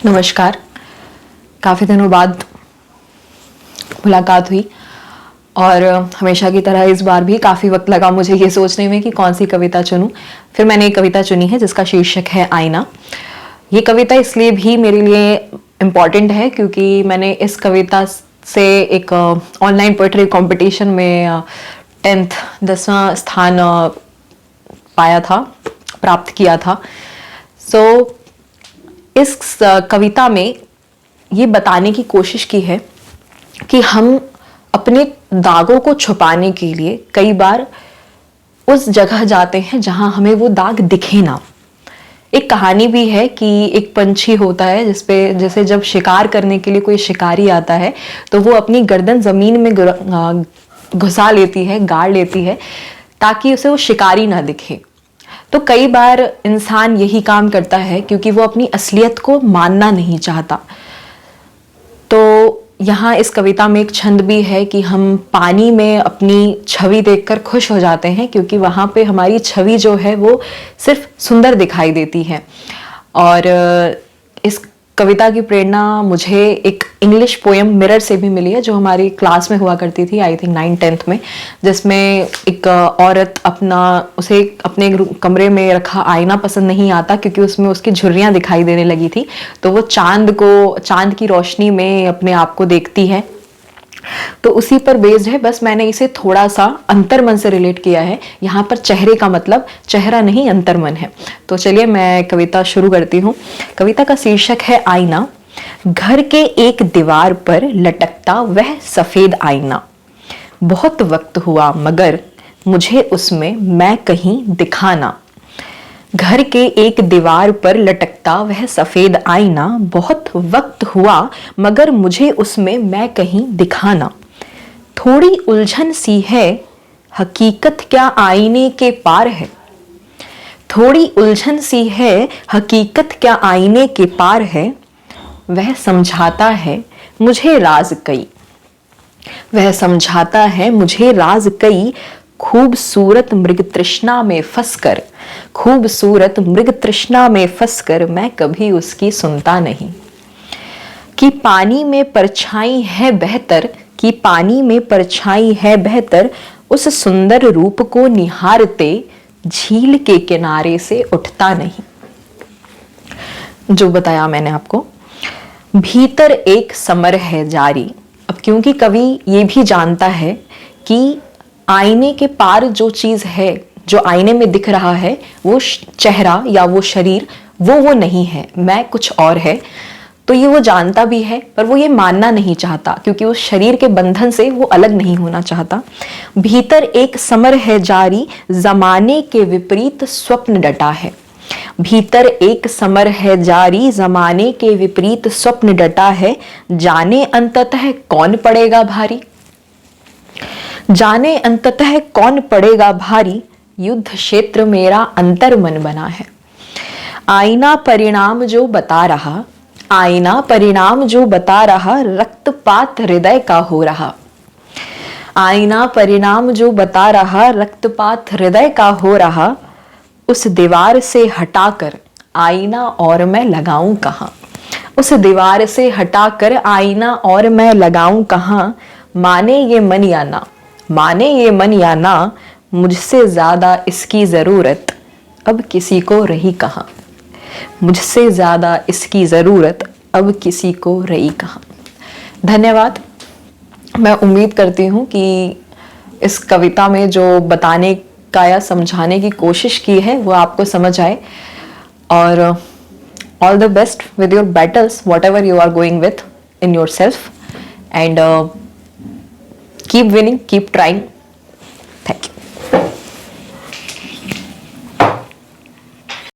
नमस्कार। काफ़ी दिनों बाद मुलाकात हुई और हमेशा की तरह इस बार भी काफ़ी वक्त लगा मुझे ये सोचने में कि कौन सी कविता चुनूं। फिर मैंने एक कविता चुनी है जिसका शीर्षक है आईना। ये कविता इसलिए भी मेरे लिए इम्पॉर्टेंट है क्योंकि मैंने इस कविता से एक ऑनलाइन पोएट्री कंपटीशन में 10वां स्थान पाया था, प्राप्त किया था। इस कविता में ये बताने की कोशिश की है कि हम अपने दागों को छुपाने के लिए कई बार उस जगह जाते हैं जहां हमें वो दाग दिखे ना। एक कहानी भी है कि एक पंछी होता है जैसे जब शिकार करने के लिए कोई शिकारी आता है तो वो अपनी गर्दन जमीन में घुसा लेती है, गाड़ लेती है ताकि उसे वो शिकारी ना दिखे। तो कई बार इंसान यही काम करता है क्योंकि वो अपनी असलियत को मानना नहीं चाहता। तो यहाँ इस कविता में एक छंद भी है कि हम पानी में अपनी छवि देखकर खुश हो जाते हैं क्योंकि वहाँ पे हमारी छवि जो है वो सिर्फ सुंदर दिखाई देती है। और इस कविता की प्रेरणा मुझे एक इंग्लिश पोएम मिरर से भी मिली है जो हमारी क्लास में हुआ करती थी, आई थिंक 9th-10th में, जिसमें एक औरत उसे अपने कमरे में रखा आईना पसंद नहीं आता क्योंकि उसमें उसकी झुर्रियाँ दिखाई देने लगी थी। तो वो चांद की रोशनी में अपने आप को देखती है। तो उसी पर बेस्ड है, बस मैंने इसे थोड़ा सा अंतर्मन से रिलेट किया है। यहाँ पर चेहरे का मतलब चेहरा नहीं अंतर्मन है। तो चलिए मैं कविता शुरू करती हूँ। कविता का शीर्षक है आईना। घर के एक दीवार पर लटकता वह सफेद आईना, बहुत वक्त हुआ मगर मुझे उसमें मैं कहीं दिखा ना। घर के एक दीवार पर लटकता वह सफेद आईना, बहुत वक्त हुआ मगर मुझे उसमें मैं कहीं दिखा ना। थोड़ी उलझन सी है, हकीकत क्या आईने के पार है। थोड़ी उलझन सी है, हकीकत क्या आईने के पार है। वह समझाता है मुझे राज कई, वह समझाता है मुझे राज कई। खूबसूरत मृग तृष्णा में फंसकर, खूबसूरत मृग तृष्णा में फंसकर मैं कभी उसकी सुनता नहीं। कि पानी में परछाई है बेहतर, कि पानी में परछाई है बेहतर, उस सुंदर रूप को निहारते झील के किनारे से उठता नहीं। जो बताया मैंने आपको। भीतर एक समर है जारी। अब क्योंकि कवि ये भी जानता है कि आईने के पार जो चीज है, जो आईने में दिख रहा है, वो चेहरा या वो शरीर वो नहीं है, मैं कुछ और है। तो ये वो जानता भी है पर वो ये मानना नहीं चाहता क्योंकि उस शरीर के बंधन से वो अलग नहीं होना चाहता। भीतर एक समर है जारी, जमाने के विपरीत स्वप्न डटा है। भीतर एक समर है जारी, जमाने के विपरीत स्वप्न डटा है। जाने अंततः कौन पड़ेगा भारी, जाने अंततः कौन पड़ेगा भारी। युद्ध क्षेत्र मेरा अंतर्मन बना है। आईना परिणाम जो बता रहा, आईना परिणाम जो बता रहा, रक्तपात हृदय का हो रहा। आईना परिणाम जो बता रहा, रक्तपात हृदय का हो रहा। उस दीवार से हटाकर आईना और मैं लगाऊं कहाँ, उस दीवार से हटाकर आईना और मैं लगाऊं कहाँ। माने ये मन या ना, माने ये मन या ना, मुझसे ज्यादा इसकी जरूरत अब किसी को रही कहाँ। मुझसे ज्यादा इसकी जरूरत अब किसी को रही कहाँ। धन्यवाद। मैं उम्मीद करती हूँ कि इस कविता में जो बताने का या समझाने की कोशिश की है वो आपको समझ आए। और all the best with your battles, whatever you are going within yourself, and keep winning, keep trying.